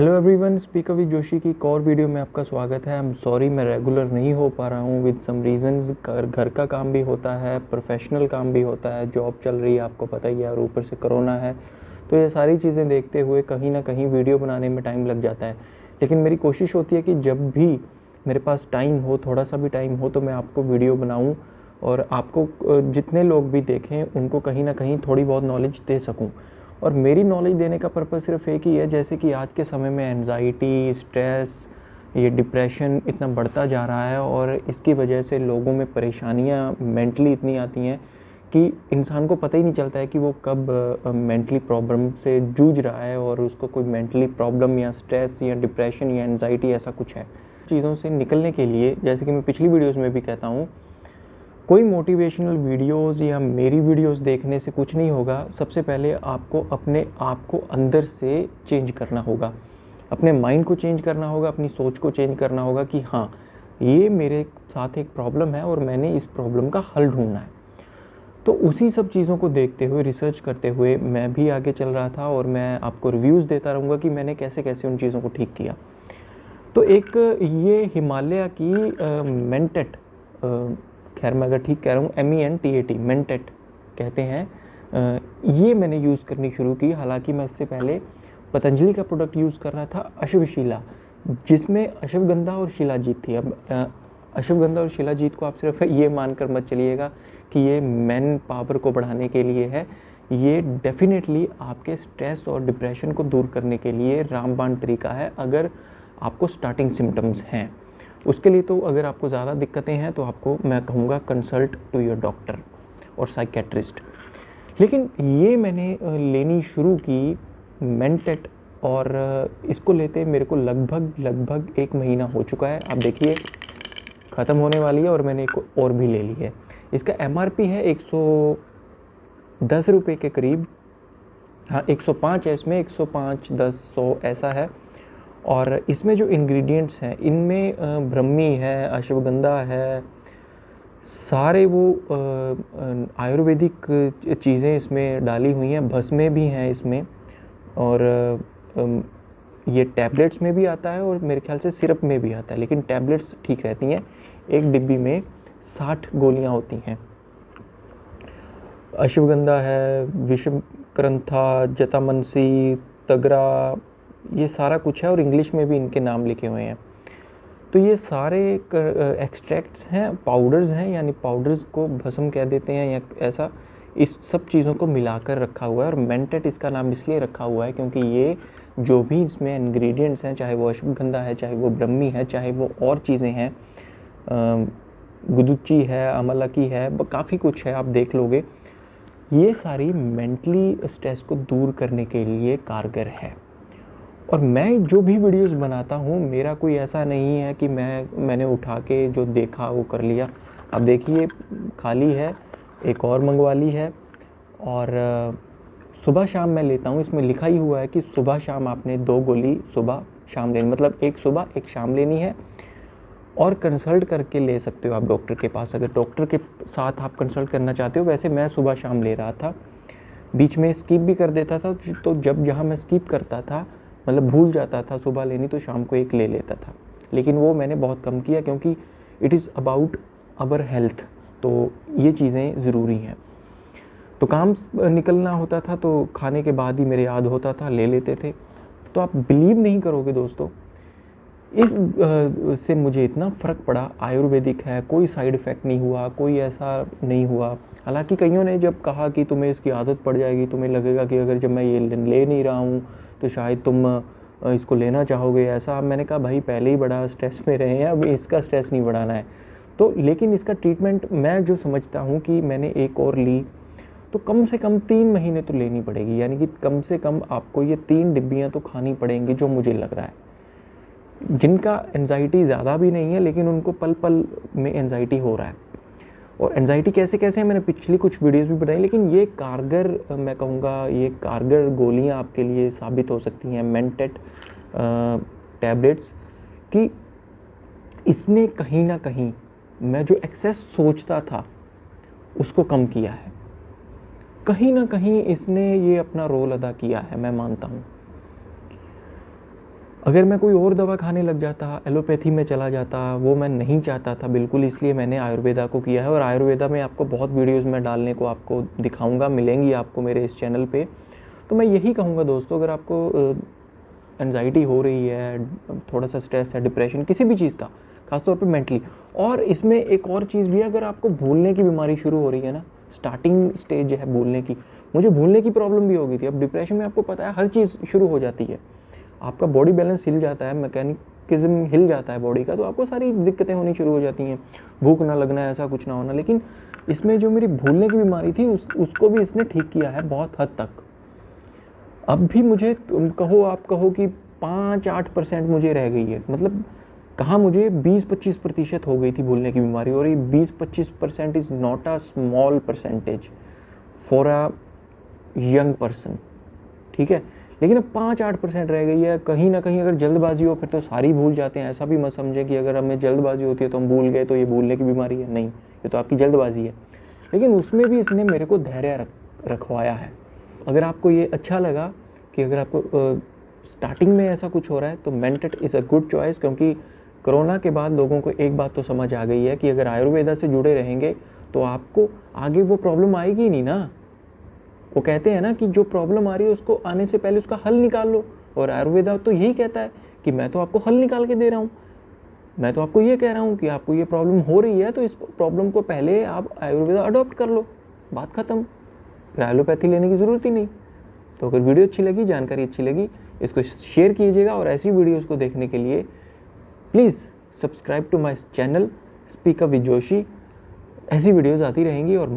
Hello everyone, speaker with Joshi की एक और वीडियो में आपका स्वागत है। आई एम सॉरी मैं रेगुलर नहीं हो पा रहा हूँ विद सम रीजंस। घर का काम भी होता है, प्रोफेशनल काम भी होता है, जॉब चल रही है आपको पता ही है, और ऊपर से कोरोना है। तो ये सारी चीज़ें देखते हुए कहीं ना कहीं वीडियो बनाने में टाइम लग जाता है। लेकिन मेरी कोशिश होती है कि जब भी मेरे पास टाइम हो, थोड़ा सा भी टाइम हो, तो मैं आपको वीडियो बनाऊँ और आपको जितने लोग भी देखें उनको कहीं ना कहीं थोड़ी बहुत नॉलेज दे सकूँ। और मेरी नॉलेज देने का पर्पज़ सिर्फ एक ही है, जैसे कि आज के समय में एंजाइटी, स्ट्रेस, ये डिप्रेशन इतना बढ़ता जा रहा है और इसकी वजह से लोगों में परेशानियां मेंटली इतनी आती हैं कि इंसान को पता ही नहीं चलता है कि वो कब मेंटली प्रॉब्लम से जूझ रहा है और उसको कोई मेंटली प्रॉब्लम या स्ट्रेस या डिप्रेशन या एंजाइटी ऐसा कुछ है। चीज़ों से निकलने के लिए, जैसे कि मैं पिछली वीडियोज़ में भी कहता हूँ, कोई मोटिवेशनल वीडियोस या मेरी वीडियोस देखने से कुछ नहीं होगा। सबसे पहले आपको अपने आप को अंदर से चेंज करना होगा, अपने माइंड को चेंज करना होगा, अपनी सोच को चेंज करना होगा कि हाँ, ये मेरे साथ एक प्रॉब्लम है और मैंने इस प्रॉब्लम का हल ढूंढना है। तो उसी सब चीज़ों को देखते हुए, रिसर्च करते हुए मैं भी आगे चल रहा था और मैं आपको रिव्यूज़ देता रहूँगा कि मैंने कैसे कैसे उन चीज़ों को ठीक किया। तो एक ये हिमालय की मेंटेट, खैर मैं अगर ठीक कह रहा हूँ, MENTAT, मेंटेट कहते हैं, ये मैंने यूज़ करनी शुरू की। हालांकि मैं इससे पहले पतंजलि का प्रोडक्ट यूज़ कर रहा था, अश्वशिला, जिसमें अश्वगंधा और शिलाजीत थी। अब अश्वगंधा और शिलाजीत को आप सिर्फ ये मानकर मत चलिएगा कि ये मैन पावर को बढ़ाने के लिए है। ये डेफिनेटली आपके स्ट्रेस और डिप्रेशन को दूर करने के लिए रामबाण तरीका है, अगर आपको स्टार्टिंग सिम्टम्स हैं। उसके लिए तो अगर आपको ज़्यादा दिक्कतें हैं तो आपको मैं कहूँगा कंसल्ट टू योर डॉक्टर और साइकेट्रिस्ट। लेकिन ये मैंने लेनी शुरू की मेंटेट, और इसको लेते मेरे को लगभग 1 महीना हो चुका है। आप देखिए ख़त्म होने वाली है और मैंने एक और भी ले ली है। इसका MRP है 110 रुपये के करीब। हाँ, 105 है इसमें, 105, 10, 100 ऐसा है। और इसमें जो इंग्रेडिएंट्स हैं, इनमें ब्रह्मी है, अश्वगंधा है, सारे वो आयुर्वेदिक चीज़ें इसमें डाली हुई हैं, भस्में भी हैं इसमें, और ये टैबलेट्स में भी आता है और मेरे ख्याल से सिरप में भी आता है, लेकिन टैबलेट्स ठीक रहती हैं। एक डिब्बी में 60 गोलियां होती हैं। अश्वगंधा है, विषमक्रंथा, जटामंसी, तगरा, ये सारा कुछ है और इंग्लिश में भी इनके नाम लिखे हुए हैं। तो ये सारे एक्सट्रैक्ट्स हैं, पाउडर्स हैं, यानी पाउडर्स को भस्म कह देते हैं या ऐसा, इस सब चीज़ों को मिलाकर रखा हुआ है। और मेंटेट इसका नाम इसलिए रखा हुआ है क्योंकि ये जो भी इसमें इंग्रेडिएंट्स हैं, चाहे वो अश्वगंधा है, चाहे वो ब्रह्मी है, चाहे वो और चीज़ें हैं, गुदुची है, अमलकी है, काफ़ी कुछ है, आप देख लोगे, ये सारी मेंटली स्ट्रेस को दूर करने के लिए कारगर है। और मैं जो भी वीडियोस बनाता हूँ, मेरा कोई ऐसा नहीं है कि मैंने उठा के जो देखा वो कर लिया। अब देखिए खाली है, एक और मंगवा ली है। और सुबह शाम मैं लेता हूँ। इसमें लिखा ही हुआ है कि सुबह शाम आपने 2 गोली सुबह शाम लेनी, मतलब एक सुबह एक शाम लेनी है। और कंसल्ट करके ले सकते हो आप डॉक्टर के पास, अगर डॉक्टर के साथ आप कंसल्ट करना चाहते हो। वैसे मैं सुबह शाम ले रहा था, बीच में स्किप भी कर देता था, तो जब जहाँ मैं स्किप करता था, मतलब भूल जाता था सुबह लेनी, तो शाम को एक ले लेता था। लेकिन वो मैंने बहुत कम किया क्योंकि it is about our health, तो ये चीज़ें ज़रूरी हैं। तो काम निकलना होता था तो खाने के बाद ही मेरे याद होता था, ले लेते थे। तो आप बिलीव नहीं करोगे दोस्तों, इस से मुझे इतना फ़र्क पड़ा। आयुर्वेदिक है, कोई साइड इफ़ेक्ट नहीं हुआ, कोई ऐसा नहीं हुआ। हालांकि कईयों ने जब कहा कि तुम्हें इसकी आदत पड़ जाएगी, तुम्हें लगेगा कि अगर जब मैं ये ले नहीं रहा हूँ तो शायद तुम इसको लेना चाहोगे, ऐसा। मैंने कहा भाई पहले ही बड़ा स्ट्रेस में रहे हैं, अब इसका स्ट्रेस नहीं बढ़ाना है। तो लेकिन इसका ट्रीटमेंट मैं जो समझता हूँ कि मैंने एक और ली तो कम से कम 3 महीने तो लेनी पड़ेगी, यानी कि कम से कम आपको ये 3 डिब्बियाँ तो खानी पड़ेंगी, जो मुझे लग रहा है। जिनका एंजाइटी ज़्यादा भी नहीं है लेकिन उनको पल पल में एंजाइटी हो रहा है। और एंजाइटी कैसे कैसे है मैंने पिछली कुछ वीडियोस भी बनाई, लेकिन ये कारगर, मैं कहूँगा ये कारगर गोलियाँ आपके लिए साबित हो सकती हैं, मेंटेट टैबलेट्स, कि इसने कहीं ना कहीं मैं जो एक्सेस सोचता था उसको कम किया है। कहीं ना कहीं इसने ये अपना रोल अदा किया है, मैं मानता हूँ। अगर मैं कोई और दवा खाने लग जाता, एलोपैथी में चला जाता, वो मैं नहीं चाहता था बिल्कुल, इसलिए मैंने आयुर्वेदा को किया है। और आयुर्वेदा में आपको बहुत वीडियोस में डालने को आपको दिखाऊंगा, मिलेंगी आपको मेरे इस चैनल पे। तो मैं यही कहूँगा दोस्तों, अगर आपको एनजाइटी हो रही है, थोड़ा सा स्ट्रेस है, डिप्रेशन, किसी भी चीज़ का, खासतौर पे मेंटली, और इसमें एक और चीज़ भी है, अगर आपको भूलने की बीमारी शुरू हो रही है ना, स्टार्टिंग स्टेज है भूलने की, मुझे भूलने की प्रॉब्लम भी हो गई थी। अब डिप्रेशन में आपको पता है हर चीज़ शुरू हो जाती है, आपका बॉडी बैलेंस हिल जाता है, मैकेनिज्म हिल जाता है बॉडी का, तो आपको सारी दिक्कतें होनी शुरू हो जाती हैं, भूख ना लगना, ऐसा कुछ ना होना। लेकिन इसमें जो मेरी भूलने की बीमारी थी उसको भी इसने ठीक किया है बहुत हद तक। अब भी मुझे आप कहो कि 5-8% मुझे रह गई है, मतलब कहाँ मुझे 20-25% हो गई थी भूलने की बीमारी, और ये 20-25% is not a small percentage for a young person, ठीक है। लेकिन अब 5-8% रह गई है। कहीं ना कहीं अगर जल्दबाजी हो फिर तो सारी भूल जाते हैं, ऐसा भी मत समझे कि अगर हमें जल्दबाजी होती है तो हम भूल गए तो ये भूलने की बीमारी है, नहीं, ये तो आपकी जल्दबाजी है। लेकिन उसमें भी इसने मेरे को धैर्य रखवाया है। अगर आपको ये अच्छा लगा कि अगर आपको स्टार्टिंग में ऐसा कुछ हो रहा है तो मेंटेट इज़ अ गुड चॉइस, क्योंकि कोरोना के बाद लोगों को एक बात तो समझ आ गई है कि अगर आयुर्वेदा से जुड़े रहेंगे तो आपको आगे वो प्रॉब्लम आएगी नहीं ना। वो कहते हैं ना कि जो प्रॉब्लम आ रही है उसको आने से पहले उसका हल निकाल लो, और आयुर्वेदा तो यही कहता है कि मैं तो आपको हल निकाल के दे रहा हूँ, मैं तो आपको ये कह रहा हूँ कि आपको ये प्रॉब्लम हो रही है तो इस प्रॉब्लम को पहले आप आयुर्वेदा अडॉप्ट कर लो, बात ख़त्म, फिर एलोपैथी लेने की ज़रूरत ही नहीं। तो अगर वीडियो अच्छी लगी, जानकारी अच्छी लगी, इसको शेयर कीजिएगा, और ऐसी वीडियोज़ को देखने के लिए please subscribe to my channel speak up with Joshi. ऐसी वीडियोज़ आती रहेंगी और